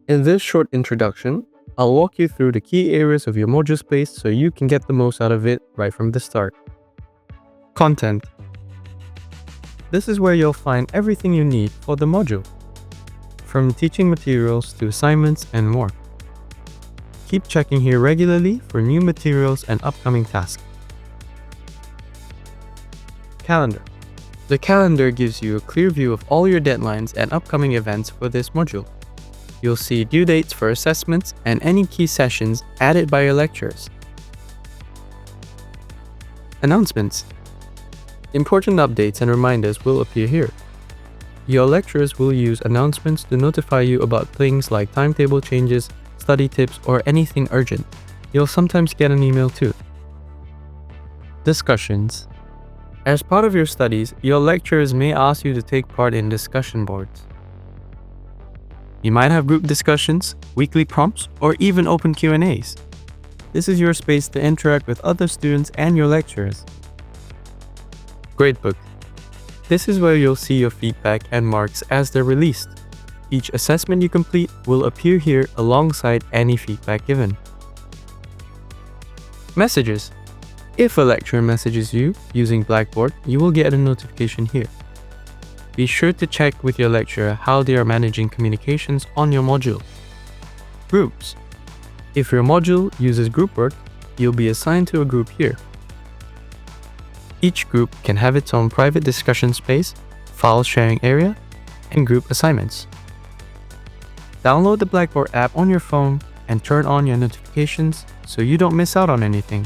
In this short introduction, I'll walk you through the key areas of your module space so you can get the most out of it right from the start. Content. This is where you'll find everything you need for the module, from teaching materials to assignments and more. Keep checking here regularly for new materials and upcoming tasks. Calendar. The calendar gives you a clear view of all your deadlines and upcoming events for this module. You'll see due dates for assessments and any key sessions added by your lecturers. Announcements. Important updates and reminders will appear here. Your lecturers will use announcements to notify you about things like timetable changes, study tips, or anything urgent. You'll sometimes get an email too. Discussions. As part of your studies, your lecturers may ask you to take part in discussion boards. You might have group discussions, weekly prompts, or even open Q&As. This is your space to interact with other students and your lecturers. Gradebook. This is where you'll see your feedback and marks as they're released. Each assessment you complete will appear here alongside any feedback given. Messages. If a lecturer messages you using Blackboard, you will get a notification here. Be sure to check with your lecturer how they are managing communications on your module. Groups. If your module uses group work, you'll be assigned to a group here. Each group can have its own private discussion space, file sharing area, and group assignments. Download the Blackboard app on your phone and turn on your notifications so you don't miss out on anything.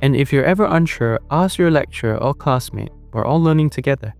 And if you're ever unsure, ask your lecturer or classmate. We're all learning together.